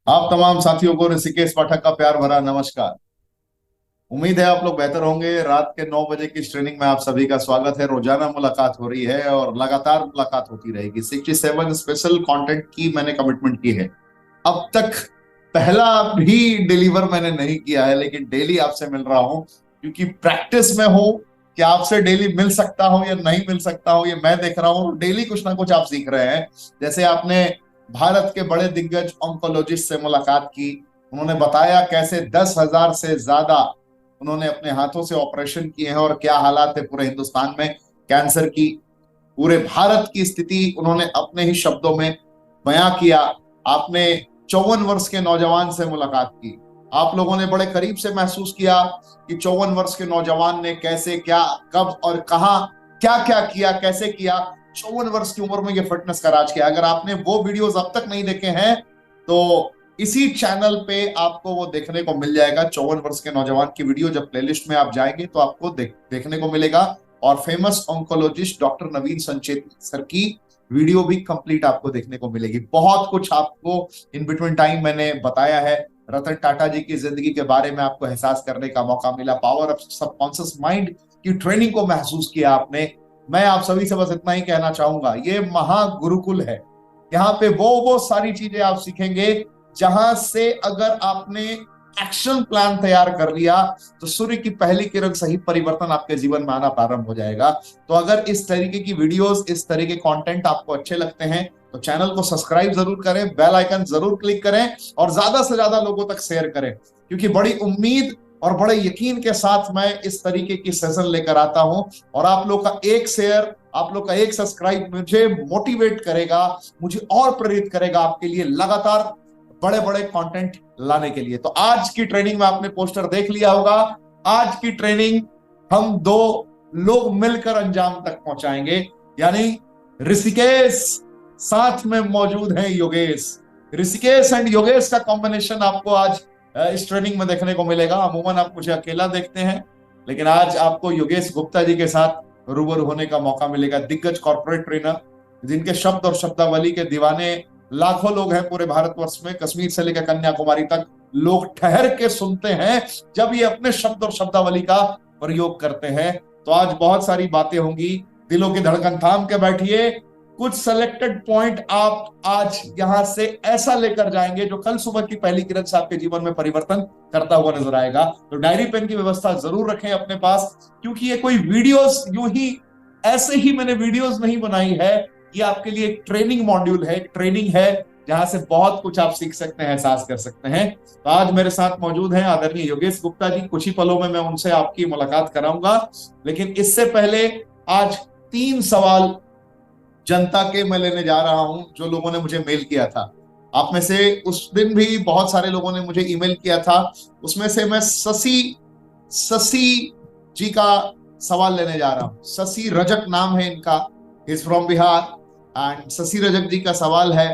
आप तमाम साथियों को ऋषिकेश पाठक का प्यार भरा नमस्कार। उम्मीद है आप लोग बेहतर होंगे। रात के 9 बजे की ट्रेनिंग में आप सभी का स्वागत है। रोजाना मुलाकात हो रही है और लगातार मुलाकात होती रहेगी। 67 स्पेशल कंटेंट की मैंने कमिटमेंट की है। अब तक पहला भी डिलीवर मैंने नहीं किया है, लेकिन डेली आपसे मिल रहा हूं क्योंकि प्रैक्टिस में हूं कि आपसे डेली मिल सकता हूं या नहीं मिल सकता हूं, ये मैं देख रहा हूं। डेली कुछ ना कुछ आप सीख रहे हैं। जैसे आपने भारत के बड़े दिग्गज ऑन्कोलॉजिस्ट से मुलाकात की, उन्होंने बताया कैसे 10,000 से ज्यादा उन्होंने अपने हाथों से ऑपरेशन किए हैं और क्या हालात है पूरे हिंदुस्तान में कैंसर की। पूरे भारत की स्थिति उन्होंने अपने ही शब्दों में बयां किया। आपने 54 वर्ष के नौजवान से मुलाकात की। आप लोगों ने बड़े करीब से महसूस किया कि 54 वर्ष के नौजवान ने कैसे, क्या, कब और कहां क्या क्या किया, कैसे किया। 54 वर्ष की उम्र में ये फिटनेस का राज किया। अगर आपने वो वीडियोस अब तक नहीं देखे हैं तो इसी चैनल पे आपको वो देखने को मिल जाएगा। 54 वर्ष के नौजवान की वीडियो जब प्लेलिस्ट में आप जाएंगे तो आपको देखने को मिलेगा। और फेमस ऑन्कोलॉजिस्ट डॉक्टर नवीन संचेत सर की वीडियो भी कंप्लीट आपको देखने को मिलेगी। बहुत कुछ आपको इन बिटवीन टाइम मैंने बताया है। रतन टाटा जी की जिंदगी के बारे में आपको एहसास करने का मौका मिला। पावर ऑफ सबकॉन्शियस माइंड की ट्रेनिंग को महसूस किया आपने। मैं आप सभी से बस इतना ही कहना चाहूंगा, ये महागुरुकुल है। यहाँ पे वो सारी चीजें आप सीखेंगे जहां से अगर आपने एक्शन प्लान तैयार कर लिया तो सूर्य की पहली किरण सही परिवर्तन आपके जीवन में आना प्रारंभ हो जाएगा। तो अगर इस तरीके की वीडियोस, इस तरीके कंटेंट आपको अच्छे लगते हैं तो चैनल को सब्सक्राइब जरूर करें, बेल आइकन जरूर क्लिक करें और ज्यादा से ज्यादा लोगों तक शेयर करें, क्योंकि बड़ी उम्मीद और बड़े यकीन के साथ मैं इस तरीके की सेशन लेकर आता हूं। और आप लोग का एक शेयर, आप लोग का एक सब्सक्राइब मुझे मोटिवेट करेगा, मुझे और प्रेरित करेगा आपके लिए लगातार बड़े बड़े कंटेंट लाने के लिए। तो आज की ट्रेनिंग में आपने पोस्टर देख लिया होगा। आज की ट्रेनिंग हम दो लोग मिलकर अंजाम तक पहुंचाएंगे, यानी ऋषिकेश साथ में मौजूद है योगेश। ऋषिकेश एंड योगेश का कॉम्बिनेशन आपको आज इस ट्रेनिंग में देखने को मिलेगा। अमूमन आप मुझे अकेला देखते हैं, लेकिन आज आपको योगेश गुप्ता जी के साथ रूबरू होने का मौका मिलेगा। दिग्गज कॉर्पोरेट ट्रेनर जिनके शब्द और शब्दावली के दीवाने लाखों लोग हैं पूरे भारतवर्ष में। कश्मीर से लेकर कन्याकुमारी तक लोग ठहर के सुनते हैं जब ये अपने शब्द और शब्दावली का प्रयोग करते हैं। तो आज बहुत सारी बातें होंगी। दिलों की धड़कन थाम के बैठिए। कुछ सेलेक्टेड पॉइंट आप आज यहां से ऐसा लेकर जाएंगे जो कल सुबह की पहली किरण से आपके जीवन में परिवर्तन करता हुआ नजर आएगा। तो डायरी पेन की व्यवस्था जरूर रखें अपने पास, क्योंकि ये कोई वीडियोस यूं ही ऐसे ही मैंने वीडियोस नहीं बनाई है। ये आपके लिए एक ट्रेनिंग मॉड्यूल है, एक ट्रेनिंग है जहां से बहुत कुछ आप सीख सकते हैं, एहसास कर सकते हैं। तो आज मेरे साथ मौजूद हैं आदरणीय योगेश गुप्ता जी। कुछ ही पलों में मैं उनसे आपकी मुलाकात कराऊंगा, लेकिन इससे पहले आज 3 सवाल जनता के मैं लेने जा रहा हूं जो लोगों ने मुझे मेल किया था। आप में से उस दिन भी बहुत सारे लोगों ने मुझे ईमेल किया था। उसमें से मैं शशि शशि जी का सवाल लेने जा रहा हूं। शशि रजक नाम है इनका, is from Bihar. And Shashi Rajak ji का सवाल है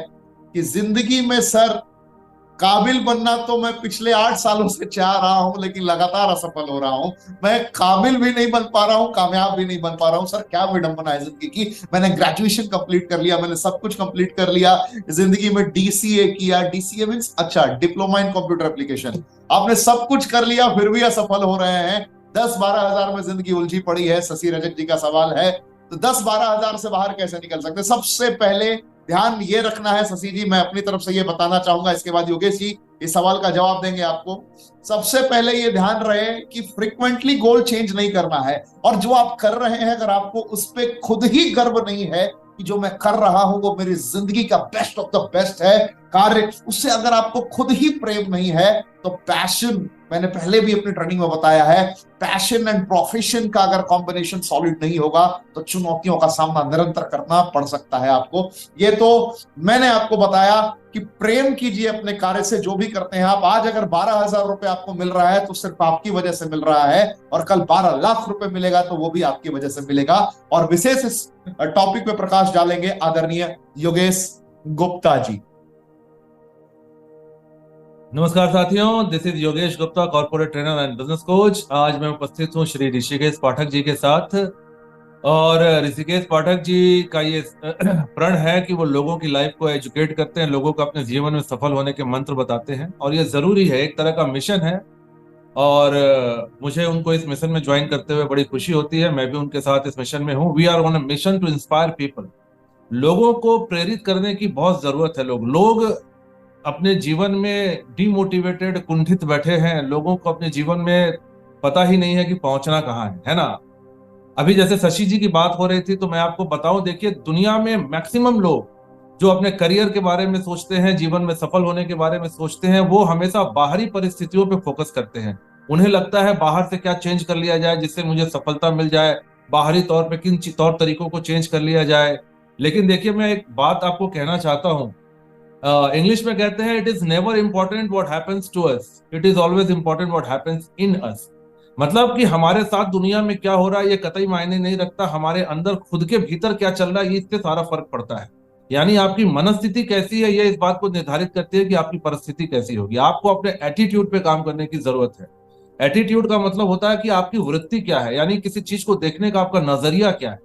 कि जिंदगी में सर काबिल बनना तो मैं पिछले 8 सालों से चाह रहा हूं, लेकिन लगातार असफल हो रहा हूं। मैं काबिल भी नहीं बन पा रहा हूं, कामयाब भी नहीं बन पा रहा हूं। सर क्या विडंबना है जिंदगी की। मैंने ग्रेजुएशन कंप्लीट कर लिया, मैंने सब कुछ कंप्लीट कर लिया, जिंदगी में डीसीए किया। डीसीए मींस अच्छा डिप्लोमा इन कंप्यूटर एप्लीकेशन। आपने सब कुछ कर लिया फिर भी असफल हो रहे हैं। 10-12 हजार में जिंदगी उलझी पड़ी है। शशि रजक जी का सवाल है, तो 10-12 हजार से बाहर कैसे निकल सकते। सबसे पहले ध्यान ये रखना है शशि जी, मैं अपनी तरफ से ये बताना चाहूंगा, इसके बाद योगेश जी इस सवाल का जवाब देंगे आपको। सबसे पहले ये ध्यान रहे कि फ्रीक्वेंटली गोल चेंज नहीं करना है। और जो आप कर रहे हैं अगर आपको उस पर खुद ही गर्व नहीं है कि जो मैं कर रहा हूं वो मेरी जिंदगी का बेस्ट ऑफ द बेस्ट है कार्य, उससे अगर आपको खुद ही प्रेम नहीं है तो पैशन, मैंने पहले भी अपनी ट्रेनिंग में बताया है, पैशन एंड प्रोफेशन का अगर कॉम्बिनेशन सॉलिड नहीं होगा तो चुनौतियों का सामना निरंतर करना पड़ सकता है आपको। ये तो मैंने आपको बताया कि प्रेम कीजिए अपने कार्य से, जो भी करते हैं आप। आज अगर 12,000 रुपए आपको मिल रहा है तो सिर्फ आपकी वजह से मिल रहा है, और कल 12 लाख रुपए मिलेगा तो वो भी आपकी वजह से मिलेगा। और विशेष इस टॉपिक पे प्रकाश डालेंगे आदरणीय योगेश गुप्ता जी। नमस्कार साथियों, this is Yogesh Gupta, corporate trainer and business coach. आज मैं उपस्थित हूं श्री ऋषिकेश पाठक जी के साथ। और ऋषिकेश पाठक जी का ये प्रण है कि वो लोगों की लाइफ को एजुकेट करते हैं, लोगों को अपने जीवन में सफल होने के मंत्र बताते हैं, और ये जरूरी है, एक तरह का मिशन है। और मुझे उनको इस मिशन में ज्वाइन करते हुए बड़ी खुशी होती है। मैं भी उनके साथ इस मिशन में हूँ। We are on a mission to inspire people. लोगों को प्रेरित करने की बहुत जरूरत है। लोग अपने जीवन में डिमोटिवेटेड, कुंठित बैठे हैं। लोगों को अपने जीवन में पता ही नहीं है कि पहुंचना कहाँ है ना। अभी जैसे शशि जी की बात हो रही थी, तो मैं आपको बताऊं, देखिए दुनिया में मैक्सिमम लोग जो अपने करियर के बारे में सोचते हैं, जीवन में सफल होने के बारे में सोचते हैं, वो हमेशा बाहरी परिस्थितियों पे फोकस करते हैं। उन्हें लगता है बाहर से क्या चेंज कर लिया जाए जिससे मुझे सफलता मिल जाए, बाहरी तौर पे किन तौर तरीकों को चेंज कर लिया जाए। लेकिन देखिए, मैं एक बात आपको कहना चाहता हूँ। इंग्लिश में कहते हैं, it is never important what happens to us, it is always important what happens in us. मतलब कि हमारे साथ दुनिया में क्या हो रहा है ये कतई मायने नहीं रखता, हमारे अंदर खुद के भीतर क्या चल रहा है ये इससे सारा फर्क पड़ता है। यानी आपकी मनस्थिति कैसी है ये इस बात को निर्धारित करती है कि आपकी परिस्थिति कैसी होगी। आपको अपने एटीट्यूड पे काम करने की जरूरत है। एटीट्यूड का मतलब होता है कि आपकी वृत्ति क्या है, यानी किसी चीज को देखने का आपका नजरिया क्या है।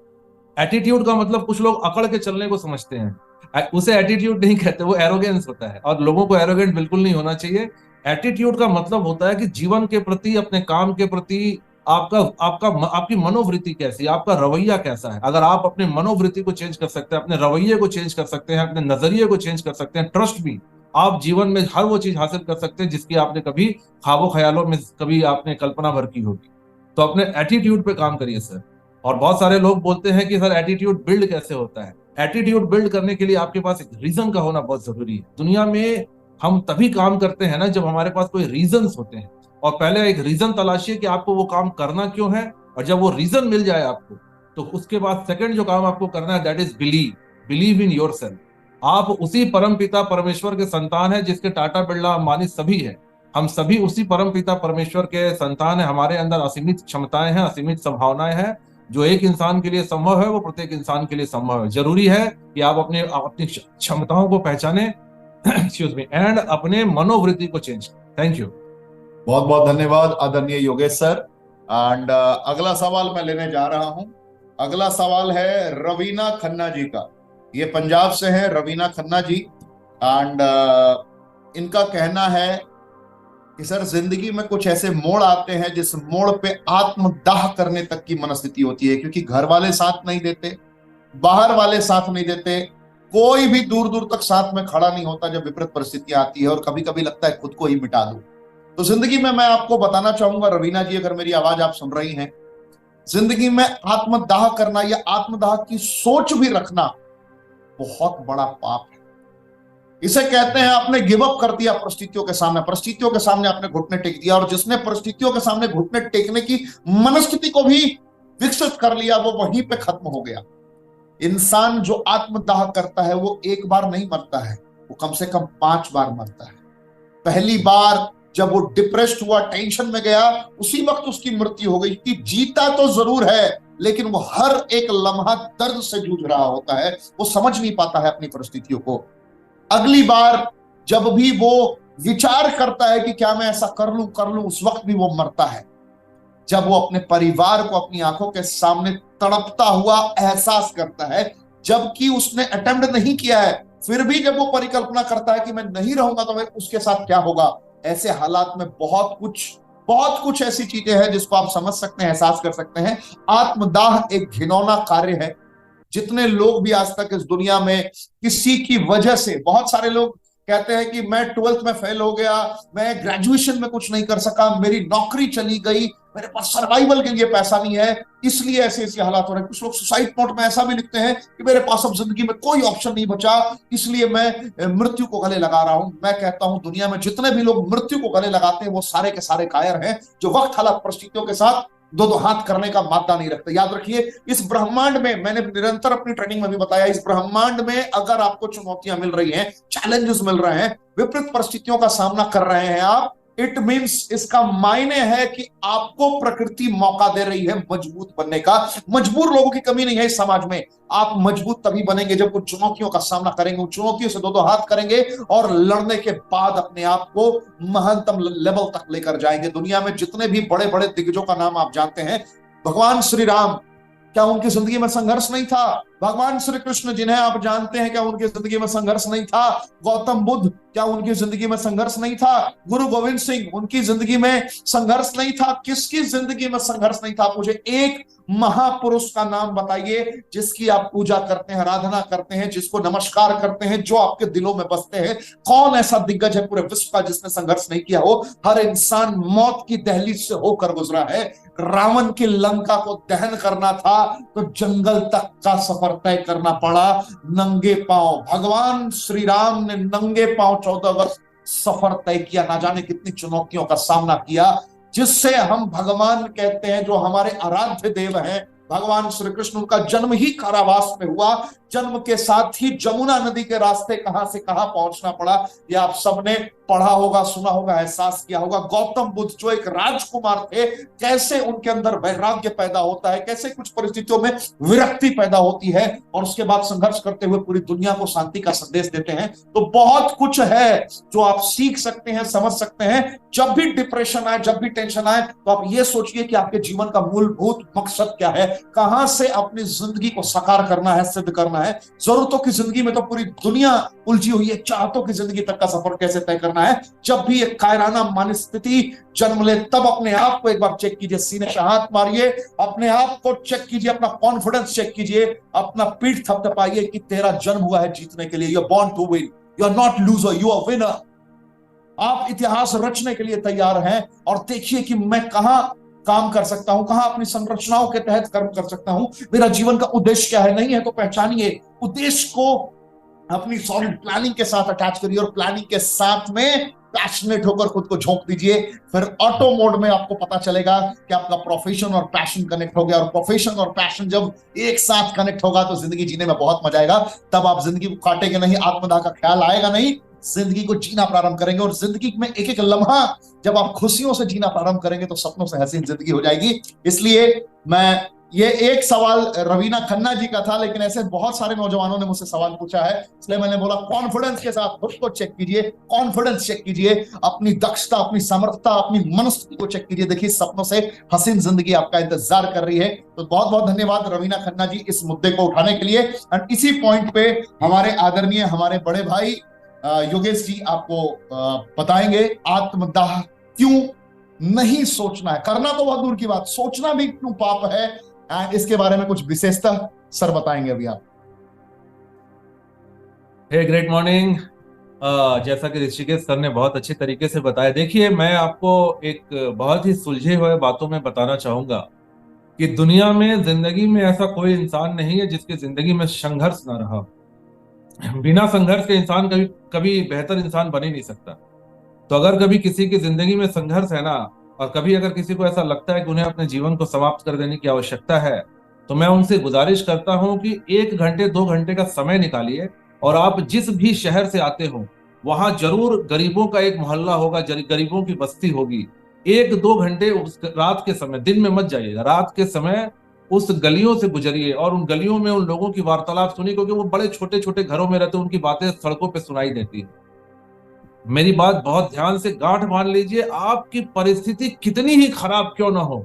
एटीट्यूड का मतलब कुछ लोग अकड़ के चलने को समझते हैं, उसे एटीट्यूड नहीं कहते, वो एरोगेंस होता है, और लोगों को एरोगेंट बिल्कुल नहीं होना चाहिए। एटीट्यूड का मतलब होता है कि जीवन के प्रति, अपने काम के प्रति आपका आपका आपकी मनोवृत्ति कैसी है, आपका रवैया कैसा है। अगर आप अपने मनोवृत्ति को चेंज कर सकते हैं, अपने रवैये को चेंज कर सकते हैं, अपने नजरिए को चेंज कर सकते हैं, ट्रस्ट भी, आप जीवन में हर वो चीज हासिल कर सकते हैं जिसकी आपने कभी ख्वाबों ख्यालों में कभी आपने कल्पना भर की होगी। तो अपने एटीट्यूड पे काम करिए सर। और बहुत सारे लोग बोलते हैं कि सर एटीट्यूड बिल्ड कैसे होता है। एटीट्यूड बिल्ड करने के लिए आपके पास एक रीजन का होना बहुत जरूरी है। दुनिया में हम तभी काम करते हैं ना जब हमारे पास कोई रीजंस होते हैं, और पहले एक रीजन तलाशिए कि आपको वो काम करना क्यों है। और जब वो रीजन मिल जाए आपको, तो उसके बाद सेकंड जो काम आपको करना है, that is believe. Believe in yourself. आप उसी परम पिता परमेश्वर के संतान है जिसके टाटा, बिरला, अंबानी सभी है। हम सभी उसी परम पिता परमेश्वर के संतान है। हमारे अंदर असीमित क्षमताएं हैं, असीमित संभावनाएं हैं। जो एक इंसान के लिए संभव है वो प्रत्येक इंसान के लिए संभव है। जरूरी है कि आप अपनी क्षमताओं को पहचाने एक्सक्यूज मी, एंड अपने मनोवृत्ति को चेंज करें। Thank you. बहुत बहुत धन्यवाद आदरणीय योगेश सर। एंड अगला सवाल मैं लेने जा रहा हूं। अगला सवाल है रवीना खन्ना जी का। ये पंजाब से है रवीना खन्ना जी। एंड इनका कहना है कि सर जिंदगी में कुछ ऐसे मोड़ आते हैं जिस मोड़ पे आत्मदाह करने तक की मनस्थिति होती है, क्योंकि घर वाले साथ नहीं देते, बाहर वाले साथ नहीं देते, कोई भी दूर दूर तक साथ में खड़ा नहीं होता जब विपरीत परिस्थितियां आती है, और कभी कभी लगता है खुद को ही मिटा दूं। तो जिंदगी में मैं आपको बताना चाहूंगा रवीना जी, अगर मेरी आवाज आप सुन रही हैं, जिंदगी में आत्मदाह करना या आत्मदाह की सोच भी रखना बहुत बड़ा पाप है। इसे कहते हैं आपने गिव अप कर दिया परिस्थितियों के सामने, परिस्थितियों के सामने आपने घुटने टेक दिया, और जिसने परिस्थितियों के सामने घुटने टेकने की मनस्थिति को भी विकसित कर लिया वो वहीं पे खत्म हो गया। इंसान जो आत्मदाह करता है वो एक बार नहीं मरता है, वो कम से कम 5 बार मरता है। पहली बार जब वो डिप्रेस्ड हुआ, टेंशन में गया, उसी वक्त उसकी मृत्यु हो गई, कि जीता तो जरूर है लेकिन वो हर एक लम्हा दर्द से जूझ रहा होता है, वो समझ नहीं पाता है अपनी परिस्थितियों को। अगली बार जब भी वो विचार करता है कि क्या मैं ऐसा कर लूं, उस वक्त भी वो मरता है। जब वो अपने परिवार को अपनी आंखों के सामने तड़पता हुआ एहसास करता है, जबकि उसने अटेम्प्ट नहीं किया है, फिर भी जब वो परिकल्पना करता है कि मैं नहीं रहूंगा तो उसके साथ क्या होगा, ऐसे हालात में बहुत कुछ ऐसी चीजें हैं जिसको आप समझ सकते हैं, एहसास कर सकते हैं। आत्मदाह एक घिनौना कार्य है। जितने लोग भी आज तक इस दुनिया में किसी की वजह से, बहुत सारे लोग कहते हैं कि मैं 12th में फेल हो गया, मैं ग्रेजुएशन में कुछ नहीं कर सका, मेरी नौकरी चली गई, मेरे पास सर्वाइवल के लिए पैसा नहीं है, इसलिए ऐसे ऐसे हालात हो रहे हैं। कुछ लोग सुसाइड नोट में ऐसा भी लिखते हैं कि मेरे पास अब जिंदगी में कोई ऑप्शन नहीं बचा, इसलिए मैं मृत्यु को गले लगा रहा हूं। मैं कहता हूं दुनिया में जितने भी लोग मृत्यु को गले लगाते हैं वो सारे के सारे कायर हैं, जो वक्त हालात परिस्थितियों के साथ दो हाथ करने का मादा नहीं रखते। याद रखिए, इस ब्रह्मांड में, मैंने निरंतर अपनी ट्रेनिंग में भी बताया, इस ब्रह्मांड में अगर आपको चुनौतियां मिल रही हैं, चैलेंजेस मिल रहे हैं, विपरीत परिस्थितियों का सामना कर रहे हैं आप, इट मीन्स, इसका मायने है कि आपको प्रकृति मौका दे रही है मजबूत बनने का। मजबूर लोगों की कमी नहीं है इस समाज में। आप मजबूत तभी बनेंगे जब कुछ चुनौतियों का सामना करेंगे, उन चुनौतियों से दो हाथ करेंगे और लड़ने के बाद अपने आप को महत्तम लेवल तक लेकर जाएंगे। दुनिया में जितने भी बड़े बड़े दिग्गजों का नाम आप जानते हैं, भगवान श्री राम क्या उनकी जिंदगी में संघर्ष नहीं था? भगवान श्री कृष्ण जिन्हें आप जानते हैं, क्या उनकी जिंदगी में संघर्ष नहीं था? गौतम बुद्ध, क्या उनकी जिंदगी में संघर्ष नहीं था? गुरु गोविंद सिंह, उनकी जिंदगी में संघर्ष नहीं था? किसकी जिंदगी में संघर्ष नहीं था? मुझे एक महापुरुष का नाम बताइए जिसकी आप पूजा करते हैं, आराधना करते हैं, जिसको नमस्कार करते हैं, जो आपके दिलों में बसते हैं। कौन ऐसा दिग्गज है पूरे विश्व का जिसने संघर्ष नहीं किया हो? हर इंसान मौत की दहलीज से होकर गुजरा है। रावण की लंका को दहन करना था तो जंगल तक का सफर तय करना पड़ा नंगे पांव। भगवान श्री राम ने नंगे पांव 14 वर्ष सफर तय किया, ना जाने कितनी चुनौतियों का सामना किया, जिससे हम भगवान कहते हैं। जो हमारे आराध्य देव हैं भगवान श्री कृष्ण, उनका जन्म ही कारावास में हुआ। जन्म के साथ ही जमुना नदी के रास्ते कहां से कहां पहुंचना पड़ा, ये आप सबने पढ़ा होगा, सुना होगा, एहसास किया होगा। गौतम बुद्ध जो एक राजकुमार थे, कैसे उनके अंदर वैराग्य पैदा होता है, कैसे कुछ परिस्थितियों में विरक्ति पैदा होती है और उसके बाद संघर्ष करते हुए पूरी दुनिया को शांति का संदेश देते हैं। तो बहुत कुछ है जो आप सीख सकते हैं, समझ सकते हैं। जब भी डिप्रेशन आए, जब भी टेंशन आए, तो आप ये सोचिए कि आपके जीवन का मूलभूत मकसद क्या है, कहां से अपनी जिंदगी को साकार करना है, सिद्ध करना है। जरूरतों की जिंदगी में तो पूरी दुनिया उलझी हुई है, चाहतों की जिंदगी तक का सफर कैसे तय करना है। जब भी एक कायराना मनस्थिति जन्म ले, तब अपने आप को एक बार चेक कीजिए, सीने पे हाथ मारिए, अपने आप को चेक कीजिए, अपना कॉन्फिडेंस चेक कीजिए, अपना पीठ थपथपाइए कि तेरा जन्म हुआ है जीतने के लिए। You are born to win, you are not loser, you are winner. आप इतिहास रचने के लिए तैयार हैं और देखिए कि मैं कहां काम कर सकता हूं, कहां अपनी संरचनाओं के तहत कर्म कर सकता हूं, मेरा जीवन का उद्देश्य क्या है। नहीं है तो पहचानिए, उद्देश्य को अपनी सॉलिड प्लानिंग के साथ अटैच करिए और प्लानिंग के साथ में पैशनेट होकर खुद को झोंक दीजिए। फिर ऑटो मोड में आपको पता चलेगा कि आपका प्रोफेशन और पैशन कनेक्ट हो गया, और प्रोफेशन और पैशन जब एक साथ कनेक्ट होगा तो जिंदगी जीने में बहुत मजा आएगा। तब आप जिंदगी को काटेंगे नहीं, आत्मदाह का ख्याल आएगा नहीं, जिंदगी को जीना प्रारंभ करेंगे। और जिंदगी में एक एक लम्हा जब आप खुशियों से जीना प्रारंभ करेंगे तो सपनों से हसीन जिंदगी हो जाएगी। इसलिए मैं, ये एक सवाल रवीना खन्ना जी का था, लेकिन ऐसे बहुत सारे नौजवानों ने मुझसे सवाल पूछा है, इसलिए मैंने बोला कॉन्फिडेंस के साथ खुद को चेक कीजिए, कॉन्फिडेंस चेक कीजिए, अपनी दक्षता, अपनी समर्थता, अपनी मनस्थिति को चेक कीजिए। देखिए सपनों से हसीन जिंदगी आपका इंतजार कर रही है। तो बहुत बहुत धन्यवाद रवीना खन्ना जी इस मुद्दे को उठाने के लिए। एंड इसी पॉइंट पे हमारे आदरणीय, हमारे बड़े भाई योगेश जी आपको बताएंगे आत्मदाह क्यों नहीं सोचना है। करना तो बहुत दूर की बात, सोचना भी क्यों पाप है, एंड इसके बारे में कुछ विशेषता सर बताएंगे अभी आप। हे ग्रेट मॉर्निंग। जैसा कि ऋषिकेश सर ने बहुत अच्छे तरीके से बताया, देखिए मैं आपको एक बहुत ही सुलझे हुए बातों में बताना चाहूंगा कि दुनिया में, जिंदगी में ऐसा कोई इंसान नहीं है जिसकी जिंदगी में संघर्ष ना रहा। बिना संघर्ष के इंसान कभी कभी बेहतर इंसान बन ही नहीं सकता। तो अगर कभी किसी की जिंदगी में संघर्ष है ना, और कभी अगर किसी को ऐसा लगता है कि उन्हें अपने जीवन को समाप्त कर देने की आवश्यकता है, तो मैं उनसे गुजारिश करता हूं कि 1 घंटे 2 घंटे का समय निकालिए और आप जिस भी शहर से आते हो वहां जरूर गरीबों का एक मोहल्ला होगा, गरीबों की बस्ती होगी। 1-2 घंटे उस रात के समय, दिन में मत जाइएगा, रात के समय उस गलियों से गुजरिए और उन गलियों में उन लोगों की वार्तालाप सुनिए, क्योंकि वो बड़े छोटे छोटे घरों में रहते हैं, उनकी बातें सड़कों पर सुनाई देती है। मेरी बात बहुत ध्यान से गांठ बांध लीजिए, आपकी परिस्थिति कितनी ही खराब क्यों ना हो,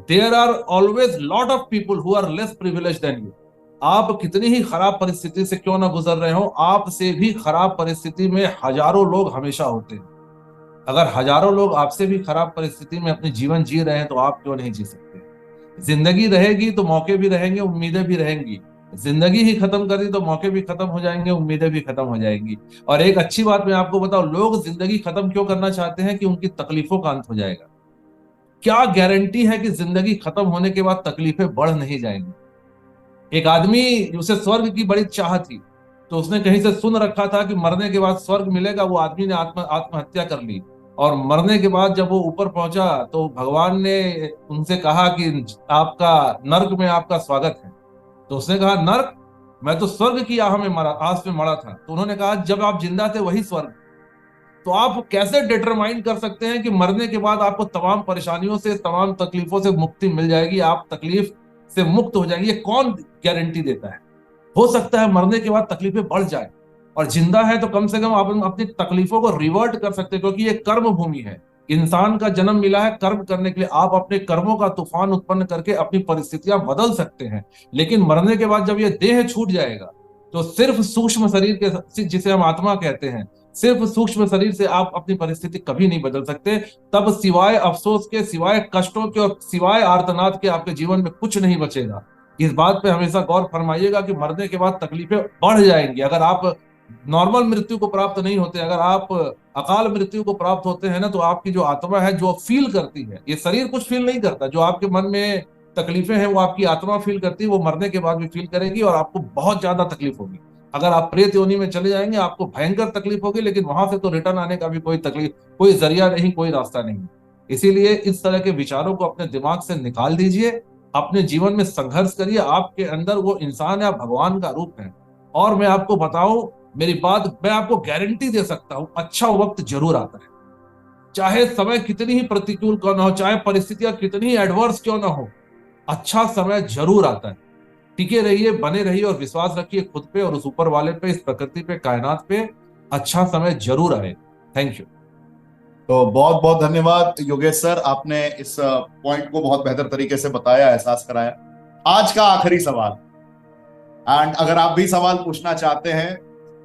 there are always lot of people who are less privileged than you. आप कितनी ही खराब परिस्थिति से क्यों ना गुजर रहे हो, आपसे भी खराब परिस्थिति में हजारों लोग हमेशा होते हैं। अगर हजारों लोग आपसे भी खराब परिस्थिति में अपने जीवन जी रहे हैं तो आप क्यों नहीं जी सकते। जिंदगी रहेगी तो मौके भी रहेंगे, उम्मीदें भी रहेंगी। जिंदगी ही खत्म कर दी तो मौके भी खत्म हो जाएंगे, उम्मीदें भी खत्म हो जाएंगी। और एक अच्छी बात मैं आपको बताऊं, लोग जिंदगी खत्म क्यों करना चाहते हैं कि उनकी तकलीफों का अंत हो जाएगा। क्या गारंटी है कि जिंदगी खत्म होने के बाद तकलीफें बढ़ नहीं जाएंगी। एक आदमी, उसे स्वर्ग की बड़ी चाह थी, तो उसने कहीं से सुन रखा था कि मरने के बाद स्वर्ग मिलेगा। वो आदमी ने आत्महत्या कर ली, और मरने के बाद जब वो ऊपर पहुंचा तो भगवान ने उनसे कहा कि आपका नर्क में आपका स्वागत है। तो उसने कहा, नर्क? मैं तो स्वर्ग की आह में मरा, आस में मरा था। तो उन्होंने कहा, जब आप जिंदा थे वही स्वर्ग। तो आप कैसे डिटरमाइन कर सकते हैं कि मरने के बाद आपको तमाम परेशानियों से, तमाम तकलीफों से मुक्ति मिल जाएगी, आप तकलीफ से मुक्त हो जाएंगे? ये कौन गारंटी देता है? हो सकता है मरने के बाद तकलीफें बढ़ जाए, और जिंदा है तो कम से कम आप अपनी तकलीफों को रिवर्ट कर सकते हैं, क्योंकि ये कर्म भूमि है। इंसान का जन्म मिला है कर्म करने के लिए। आप अपने कर्मों का तूफान उत्पन्न करके अपनी परिस्थितियां बदल सकते हैं, लेकिन मरने के बाद जब ये देह छूट जाएगा तो सिर्फ सूक्ष्म शरीर के, जिसे हम आत्मा कहते हैं, सिर्फ सूक्ष्म शरीर से आप अपनी परिस्थिति कभी नहीं बदल सकते। तब सिवाय अफसोस के, सिवाय कष्टों के और सिवाय आर्तनाद के आपके जीवन में कुछ नहीं बचेगा। इस बात पे हमेशा गौर फरमाइएगा कि मरने के बाद तकलीफें बढ़ जाएंगी। अगर आप नॉर्मल मृत्यु को प्राप्त नहीं होते, अगर आप अकाल मृत्यु को प्राप्त होते हैं ना, तो आपकी जो आत्मा है जो फील करती है, ये शरीर कुछ फील नहीं करता। जो आपके मन में तकलीफें हैं वो आपकी आत्मा फील करती है, वो मरने के बाद भी फील करेगी और आपको बहुत ज्यादा तकलीफ होगी। अगर आप प्रेत योनि में चले जाएंगे आपको भयंकर तकलीफ होगी, लेकिन वहां से तो रिटर्न आने का भी कोई तकलीफ, कोई जरिया नहीं, कोई रास्ता नहीं। इसीलिए इस तरह के विचारों को अपने दिमाग से निकाल दीजिए, अपने जीवन में संघर्ष करिए। आपके अंदर वो इंसान या भगवान का रूप है। और मैं आपको बताऊं, मेरी बात, मैं आपको गारंटी दे सकता हूं, अच्छा वक्त जरूर आता है। चाहे समय कितनी ही प्रतिकूल क्यों ना हो, चाहे परिस्थितियां कितनी ही एडवर्स क्यों ना हो, अच्छा समय जरूर आता है। टिके रहिए, बने रहिए और विश्वास रखिए खुद पे और उस ऊपर वाले पे, इस प्रकृति पे, कायनात पे। अच्छा समय जरूर आए। Thank you. तो बहुत बहुत धन्यवाद योगेश सर, आपने इस पॉइंट को बहुत बेहतर तरीके से बताया, एहसास कराया। आज का आखिरी सवाल, एंड अगर आप भी सवाल पूछना चाहते हैं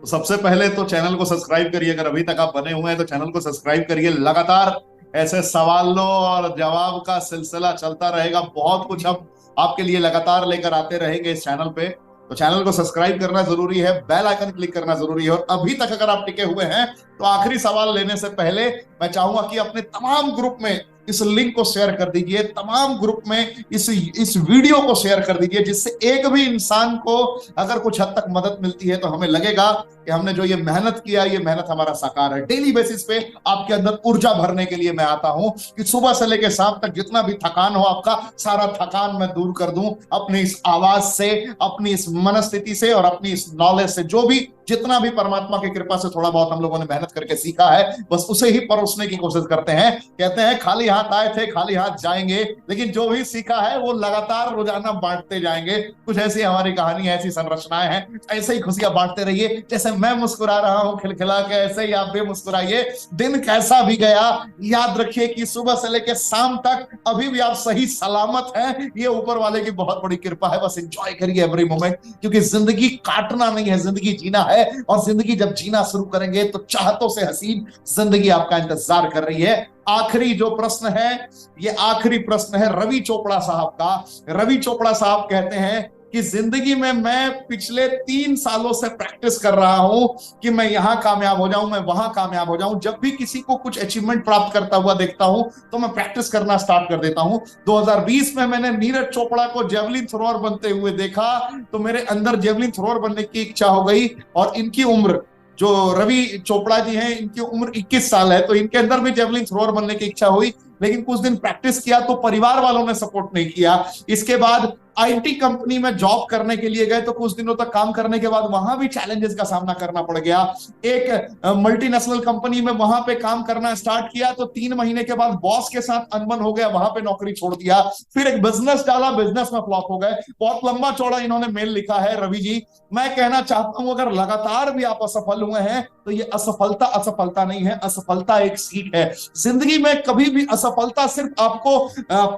तो सबसे पहले तो चैनल को सब्सक्राइब करिए। अगर अभी तक आप बने हुए हैं तो चैनल को सब्सक्राइब करिए। लगातार ऐसे सवालों और जवाब का सिलसिला चलता रहेगा। बहुत कुछ हम आपके लिए लगातार लेकर आते रहेंगे इस चैनल पे। तो चैनल को सब्सक्राइब करना जरूरी है, बेल आइकन क्लिक करना जरूरी है। और अभी तक अगर आप टिके हुए हैं तो आखिरी सवाल लेने से पहले मैं चाहूंगा कि अपने तमाम ग्रुप में इस लिंक को शेयर कर दीजिए, तमाम ग्रुप में इस वीडियो को शेयर कर दीजिए, जिससे एक भी इंसान को अगर कुछ हद तक मदद मिलती है तो हमें लगेगा कि हमने जो ये मेहनत किया, ये मेहनत हमारा साकार है। डेली बेसिस पे आपके अंदर ऊर्जा भरने के लिए मैं आता हूं कि सुबह से लेकर शाम तक जितना भी थकान हो आपका, सारा थकान मैं दूर कर दूं अपनी इस आवाज से, अपनी इस मनस्थिति से और अपनी इस नॉलेज से। जो भी जितना भी परमात्मा की कृपा से थोड़ा बहुत हम लोगों ने मेहनत करके सीखा है, बस उसे ही परोसने की कोशिश करते हैं। कहते हैं खाली हाथ आए थे खाली हाथ जाएंगे, लेकिन जो भी सीखा है वो लगातार रोजाना बांटते जाएंगे। कुछ ऐसी हमारी कहानी, ऐसी संरचनाएं हैं। ऐसे ही खुशियां बांटते रहिए। जैसे मैं मुस्कुरा रहा हूं खिलखिला के, ऐसे ही आप भी मुस्कुराइए। दिन कैसा भी गया, याद रखिए कि सुबह से लेकर शाम तक अभी भी आप सही सलामत हैं। ये ऊपर वाले की बहुत बड़ी कृपा है। बस एंजॉय करिए एवरी मोमेंट, क्योंकि जिंदगी काटना नहीं है, जिंदगी जीना है। और जिंदगी जब जीना शुरू करेंगे तो चाहतों से हसीन जिंदगी आपका इंतजार कर रही है। आखिरी जो प्रश्न है, ये आखिरी प्रश्न है रवि चोपड़ा साहब का। रवि चोपड़ा साहब कहते हैं कि जिंदगी में मैं पिछले 3 सालों से प्रैक्टिस कर रहा हूं कि मैं यहां कामयाब हो जाऊं, मैं वहां कामयाब हो जाऊं। जब भी किसी को कुछ अचीवमेंट प्राप्त करता हुआ देखता हूं तो मैं प्रैक्टिस करना स्टार्ट कर देता हूं। 2020 में मैंने नीरज चोपड़ा को जेवलिन थ्रोअर बनते हुए देखा तो मेरे अंदर जेवलिन थ्रोअर बनने की इच्छा हो गई। और इनकी उम्र, जो रवि चोपड़ा जी हैं, इनकी उम्र 21 साल है, तो इनके अंदर भी जेवलिन थ्रोअर बनने की इच्छा हुई। लेकिन कुछ दिन प्रैक्टिस किया तो परिवार वालों ने सपोर्ट नहीं किया। इसके बाद आईटी कंपनी में जॉब करने के लिए गए तो कुछ दिनों तक काम करने के बाद वहां भी चैलेंजेस का सामना करना पड़ गया। एक मल्टीनेशनल कंपनी में वहां पे काम करना स्टार्ट किया तो 3 महीने के बाद बॉस के साथ अनबन हो गया, वहां पे नौकरी छोड़ दिया। फिर एक बिजनेस डाला, बिजनेस में फ्लॉप हो गए। बहुत लंबा चौड़ा इन्होंने मेल लिखा है। रवि जी, मैं कहना चाहता हूं अगर लगातार भी आप असफल हुए हैं तो ये असफलता असफलता नहीं है, असफलता एक सीख है। जिंदगी में कभी भी असफलता सिर्फ आपको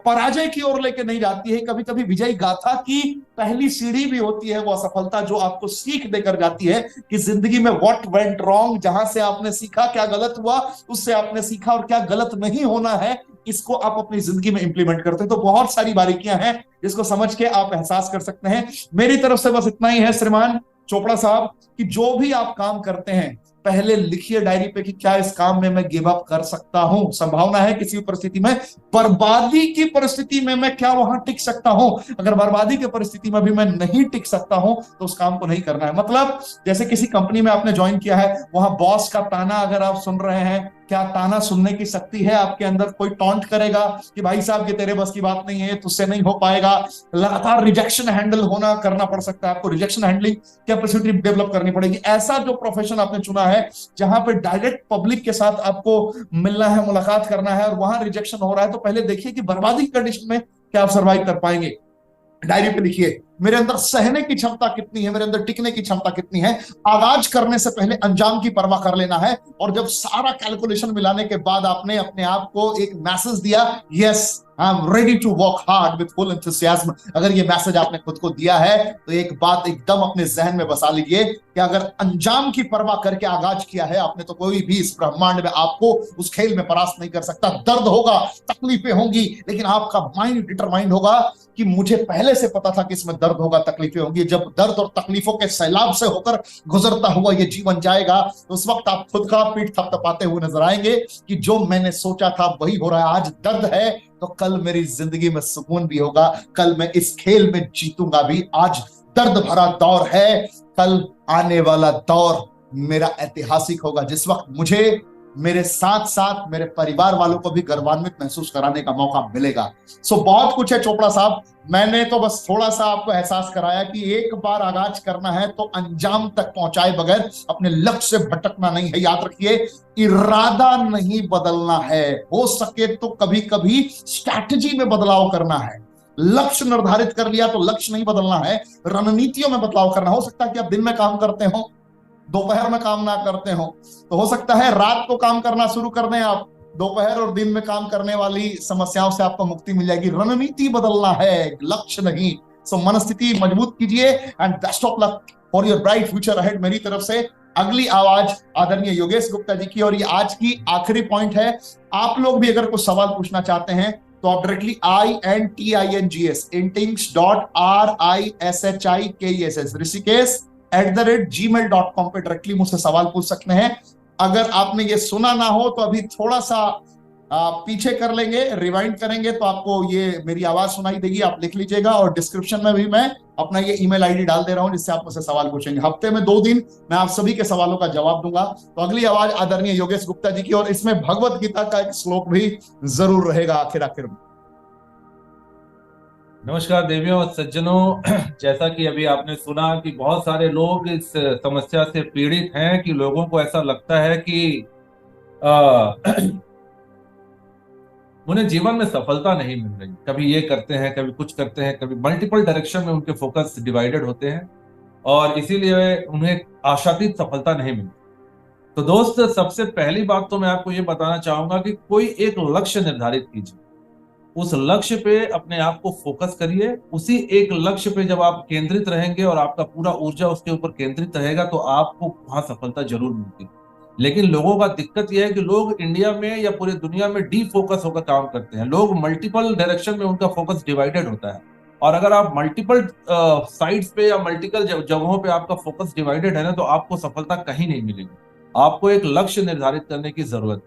पराजय की ओर लेके नहीं जाती है, कभी कभी विजय गाथा की पहली सीढ़ी भी होती है वो असफलता, जो आपको सीख देकर जाती है कि जिंदगी में व्हाट वेंट रॉन्ग, जहां से आपने सीखा, क्या गलत हुआ उससे आपने सीखा, और क्या गलत नहीं होना है इसको आप अपनी जिंदगी में इंप्लीमेंट करते हैं। तो बहुत सारी बारीकियां हैं जिसको समझ के आप एहसास कर सकते हैं। मेरी तरफ से बस इतना ही है श्रीमान चोपड़ा साहब, कि जो भी आप काम करते हैं पहले लिखिए डायरी पे कि क्या इस काम में मैं गिव अप कर सकता हूं। संभावना है किसी भी परिस्थिति में, बर्बादी की परिस्थिति में मैं क्या वहां टिक सकता हूं। अगर बर्बादी की परिस्थिति में भी मैं नहीं टिक सकता हूं तो उस काम को नहीं करना है। मतलब जैसे किसी कंपनी में आपने ज्वाइन किया है, वहां बॉस का ताना अगर आप सुन रहे हैं, क्या ताना सुनने की शक्ति है आपके अंदर? कोई टॉन्ट करेगा कि भाई साहब ये तेरे बस की बात नहीं है, तुझसे नहीं हो पाएगा। लगातार रिजेक्शन हैंडल होना करना पड़ सकता है आपको। रिजेक्शन हैंडलिंग कैपेसिटी डेवलप करनी पड़ेगी। ऐसा जो प्रोफेशन आपने चुना है जहां पे डायरेक्ट पब्लिक के साथ आपको मिलना है, मुलाकात करना है, और वहां रिजेक्शन हो रहा है, तो पहले देखिए कि बर्बादी की कंडीशन में क्या आप सर्वाइव कर पाएंगे। डायरी पे लिखिए, मेरे अंदर सहने की क्षमता कितनी है, मेरे अंदर टिकने की क्षमता कितनी है। आगाज करने से पहले अंजाम की परवाह कर लेना है। और जब सारा कैलकुलेशन मिलाने के बाद आपने अपने आप को एक मैसेज दिया, yes I am ready to work hard with full enthusiasm, अगर ये मैसेज आपने खुद को दिया है, तो एक बात एकदम अपने जहन में बसा लीजिए कि अगर अंजाम की परवाह करके आगाज किया है आपने, तो कोई भी इस ब्रह्मांड में आपको उस खेल में परास्त नहीं कर सकता। दर्द होगा, तकलीफें होंगी, लेकिन आपका माइंड डिटरमाइंड होगा कि मुझे पहले से पता था कि इसमें दर्द होगा, तकलीफें होंगी। जब दर्द और तकलीफों के सैलाब से होकर गुजरता हुआ ये जीवन जाएगा, तो उस वक्त आप खुद का पीठ थपथपाते हुए नजर आएंगे कि जो मैंने सोचा था वही हो रहा है। आज दर्द है तो कल मेरी जिंदगी में सुकून भी होगा, कल मैं इस खेल में जीतूंगा भी। आज दर्द भरा दौर है, कल आने वाला दौर मेरा ऐतिहासिक होगा, जिस वक्त मुझे मेरे साथ साथ मेरे परिवार वालों को भी गर्वान्वित महसूस कराने का मौका मिलेगा। सो बहुत कुछ है चोपड़ा साहब, मैंने तो बस थोड़ा सा आपको एहसास कराया कि एक बार आगाज करना है तो अंजाम तक पहुंचाए बगैर अपने लक्ष्य से भटकना नहीं है। याद रखिए, इरादा नहीं बदलना है, हो सके तो कभी कभी स्ट्रैटेजी में बदलाव करना है। लक्ष्य निर्धारित कर लिया तो लक्ष्य नहीं बदलना है, रणनीतियों में बदलाव करना। हो सकता है कि आप दिन में काम करते हो, दोपहर में काम ना करते हो, तो हो सकता है रात को काम करना शुरू कर दें आप, दोपहर और दिन में काम करने वाली समस्याओं से आपको मुक्ति मिल जाएगी। रणनीति बदलना है, लक्ष्य नहीं। सो मनस्थिति मजबूत कीजिए and best of luck for your bright future ahead मेरी तरफ से। अगली आवाज आदरणीय योगेश गुप्ता जी की, और ये आज की आखिरी पॉइंट है। आप लोग भी अगर कुछ सवाल पूछना चाहते हैं तो आप directly INTINGS intings.RISHIKESS Rishikesh @gmail.com पे डायरेक्टली मुझसे सवाल पूछ सकते हैं। अगर आपने ये सुना ना हो तो अभी थोड़ा सा पीछे कर लेंगे, रिवाइंड करेंगे तो आपको ये मेरी आवाज सुनाई देगी, आप लिख लीजिएगा। और डिस्क्रिप्शन में भी मैं अपना ये ईमेल आईडी डाल दे रहा हूं जिससे आप मुझसे सवाल पूछेंगे। हफ्ते में 2 दिन मैं आप सभी के सवालों का जवाब दूंगा। तो अगली आवाज आदरणीय योगेश गुप्ता जी की, और इसमें भगवत गीता का एक श्लोक भी जरूर रहेगा आखिर में। नमस्कार देवियों और सज्जनों, जैसा कि अभी आपने सुना कि बहुत सारे लोग इस समस्या से पीड़ित हैं कि लोगों को ऐसा लगता है कि उन्हें जीवन में सफलता नहीं मिल रही। कभी ये करते हैं, कभी कुछ करते हैं, कभी मल्टीपल डायरेक्शन में उनके फोकस डिवाइडेड होते हैं और इसीलिए उन्हें आशातीत सफलता नहीं मिलती। तो दोस्त, सबसे पहली बात तो मैं आपको ये बताना चाहूंगा कि कोई एक लक्ष्य निर्धारित कीजिए, उस लक्ष्य पे अपने आप को फोकस करिए। उसी एक लक्ष्य पे जब आप केंद्रित रहेंगे और आपका पूरा ऊर्जा उसके ऊपर केंद्रित रहेगा तो आपको वहां सफलता जरूर मिलती है। लेकिन लोगों का दिक्कत यह है कि लोग इंडिया में या पूरी दुनिया में डी फोकस होकर काम करते हैं। लोग मल्टीपल डायरेक्शन में उनका फोकस डिवाइडेड होता है, और अगर आप मल्टीपल साइड्स पे या मल्टीपल जगहों पे आपका फोकस डिवाइडेड है ना, तो आपको सफलता कहीं नहीं मिलेगी। आपको एक लक्ष्य निर्धारित करने की जरूरत है।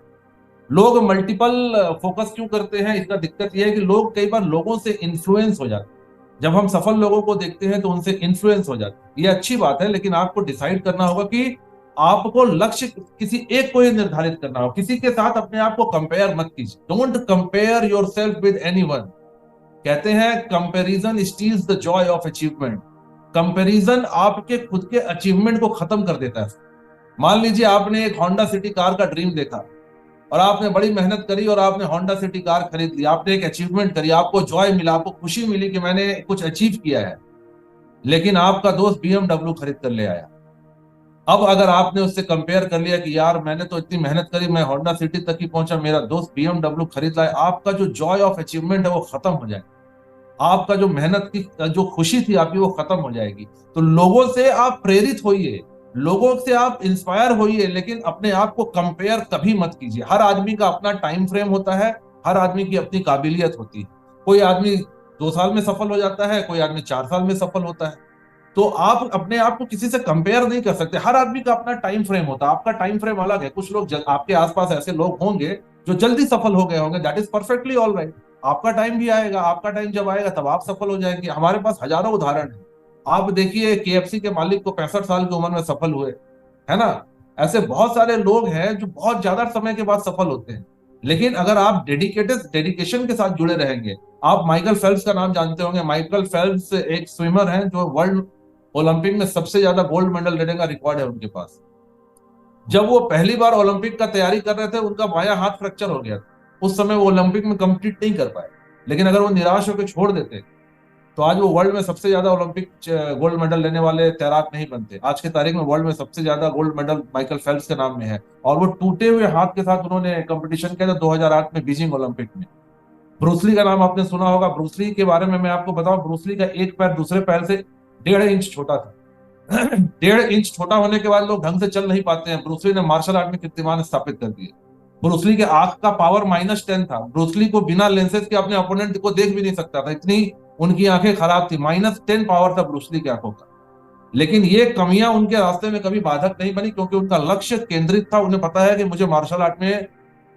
लोग मल्टीपल फोकस क्यों करते हैं, इसका दिक्कत यह है कि लोग कई बार लोगों से इन्फ्लुएंस हो जाते हैं। जब हम सफल लोगों को देखते हैं तो उनसे इन्फ्लुएंस हो जाते हैं। ये अच्छी बात है, लेकिन आपको डिसाइड करना होगा कि आपको लक्ष्य किसी एक को ही निर्धारित करना होगा। किसी के साथ अपने आप को कंपेयर मत कीजिए। Don't compare yourself with anyone. कहते हैं comparison steels the Joy of achievement. Comparison आपके खुद के अचीवमेंट को खत्म कर देता है। मान लीजिए आपने एक होंडा सिटी कार का ड्रीम देखा और आपने बड़ी मेहनत करी और आपने होंडा सिटी कार खरीद ली, आपने एक अचीवमेंट करी, आपको जॉय मिला, आपको खुशी मिली कि मैंने कुछ अचीव किया है। लेकिन आपका दोस्त BMW खरीद कर ले आया। अब अगर आपने उससे कंपेयर कर लिया कि यार मैंने तो इतनी मेहनत करी, मैं होंडा सिटी तक ही पहुंचा, मेरा दोस्त BMW खरीद लाया, आपका जो जॉय ऑफ अचीवमेंट है वो खत्म हो जाएगा। आपका जो मेहनत की जो खुशी थी आपकी वो खत्म हो जाएगी। तो लोगों से आप प्रेरित होइए, लोगों से आप इंस्पायर होइए, लेकिन अपने आप को कंपेयर कभी मत कीजिए। हर आदमी का अपना टाइम फ्रेम होता है, हर आदमी की अपनी काबिलियत होती है। कोई आदमी 2 साल में सफल हो जाता है, कोई आदमी 4 साल में सफल होता है। तो आप अपने आप को किसी से कंपेयर नहीं कर सकते। हर आदमी का अपना टाइम फ्रेम होता है, आपका टाइम फ्रेम अलग है। कुछ लोग आपके आसपास ऐसे लोग होंगे जो जल्दी सफल हो गए होंगे, that is perfectly all right. आपका टाइम भी आएगा, आपका टाइम जब आएगा तब आप सफल हो जाएंगे। हमारे पास हजारों उदाहरण है। आप देखिए KFC के मालिक को 65 साल की उम्र में सफल हुए, है ना। ऐसे बहुत सारे लोग हैं जो बहुत ज्यादा समय के बाद सफल होते हैं। लेकिन अगर आप डेडिकेशन के साथ जुड़े रहेंगे, आप माइकल फेल्प्स का नाम जानते होंगे। माइकल फेल्प्स एक स्विमर हैं जो वर्ल्ड ओलंपिक में सबसे ज्यादा गोल्ड मेडल लेने का रिकॉर्ड है उनके पास। जब वो पहली बार ओलंपिक का तैयारी कर रहे थे, उनका बायां हाथ फ्रैक्चर हो गया था। उस समय वो ओलंपिक में कंप्लीट नहीं कर पाए। लेकिन अगर वो निराश होकर छोड़ देते तो आज वो वर्ल्ड में सबसे ज्यादा ओलंपिक गोल्ड मेडल लेने वाले तैराक नहीं बनते। आज के तारीख में वर्ल्ड में सबसे ज्यादा गोल्ड मेडल माइकल फेल्प्स के नाम में है, और वो टूटे हुए हाथ के साथ उन्होंने कंपटीशन किया था 2008 में बीजिंग ओलंपिक में। ब्रूसली का नाम आपने सुना होगा। ब्रूसली के बारे में मैं आपको बताऊं, ब्रूसली का एक पैर दूसरे पैर से 1.5 इंच छोटा था। 1.5 इंच छोटा होने के बाद लोग ढंग से चल नहीं पाते हैं। ब्रूसली ने मार्शल आर्ट में कीर्तिमान स्थापित कर दिए। ब्रूसली के आंख का पावर -10 था। ब्रूसली को बिना लेंसेज के अपने अपोनेंट को देख भी नहीं सकता था, इतनी उनकी आंखें खराब थी। -10 पावर था ब्रूसली की आंखों का। लेकिन ये कमियां उनके रास्ते में कभी बाधक नहीं बनी, क्योंकि उनका लक्ष्य केंद्रित था। उन्हें पता है कि मुझे मार्शल आर्ट में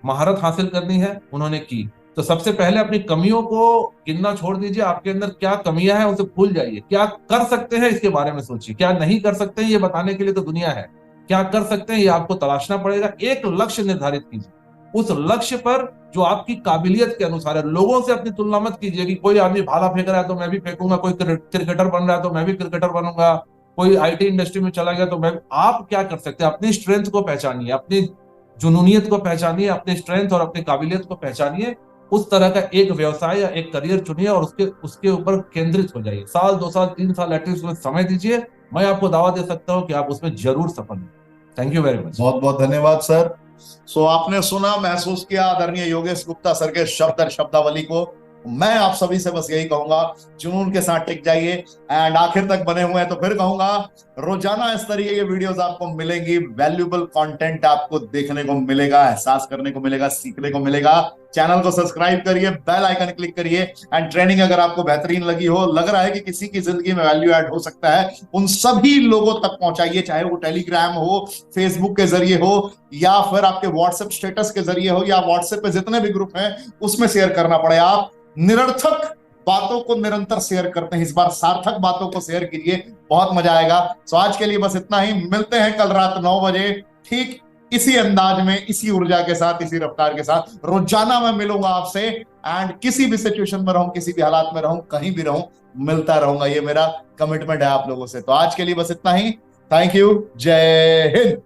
महारत हासिल करनी है, उन्होंने की। तो सबसे पहले अपनी कमियों को गिनना छोड़ दीजिए। आपके अंदर क्या कमियां हैं उसे भूल जाइए। क्या कर सकते हैं इसके बारे में सोचिए। क्या नहीं कर सकते हैं ये बताने के लिए तो दुनिया है। क्या कर सकते हैं ये आपको तलाशना पड़ेगा। एक लक्ष्य निर्धारित कीजिए, उस लक्ष्य पर जो आपकी काबिलियत के अनुसार है। लोगों से अपनी तुलना मत कीजिए कि कोई आदमी भाला फेंक रहा है तो मैं भी फेंकूंगा, कोई क्रिकेटर बन रहा है तो मैं भी क्रिकेटर बनूंगा, कोई आईटी इंडस्ट्री में चला गया तो मैं। आप क्या कर सकते हैं? अपनी स्ट्रेंथ को पहचानिए, अपनी जुनूनियत को पहचानिए, अपनी स्ट्रेंथ और अपनी काबिलियत को पहचानिए। उस तरह का एक व्यवसाय या एक करियर चुनिए और उसके ऊपर केंद्रित हो जाइए। 1 साल 2 साल 3 साल एटलीस्ट उसमें समय दीजिए। मैं आपको दावा दे सकता हूं कि आप उसमें जरूर सफल होंगे। Thank you very much. बहुत बहुत धन्यवाद सर। सो आपने सुना, महसूस किया आदरणीय योगेश गुप्ता सर के शब्द और शब्दावली को। मैं आप सभी से बस यही कहूंगा, जुनून के साथ टिक जाइए। एंड आखिर तक बने हुए हैं तो फिर कहूंगा, रोजाना इस तरीके की वीडियोस आपको मिलेंगी। वैल्यूएबल कंटेंट आपको देखने को मिलेगा, एहसास करने को मिलेगा, सीखने को मिलेगा। चैनल को सब्सक्राइब करिए, बेल आइकन क्लिक करिए। एंड ट्रेनिंग अगर आपको बेहतरीन लगी हो, लग रहा है कि किसी की जिंदगी में वैल्यू ऐड हो सकता है, उन सभी लोगों तक पहुंचाइए। चाहे वो टेलीग्राम हो, फेसबुक के जरिए हो, या फिर आपके व्हाट्सएप स्टेटस के जरिए हो, या व्हाट्सएप पे जितने भी ग्रुप हैं उसमें शेयर करना पड़े। आप निरर्थक बातों को निरंतर शेयर करते हैं, इस बार सार्थक बातों को शेयर कीजिए, बहुत मजा आएगा। सो आज के लिए बस इतना ही। मिलते हैं कल रात 9 बजे ठीक इसी अंदाज में, इसी ऊर्जा के साथ, इसी रफ्तार के साथ। रोजाना मैं मिलूंगा आपसे। एंड किसी भी सिचुएशन में रहूं, किसी भी हालात में रहूं, कहीं भी रहूं, मिलता रहूंगा। ये मेरा कमिटमेंट है आप लोगों से। तो आज के लिए बस इतना ही। Thank you. जय हिंद।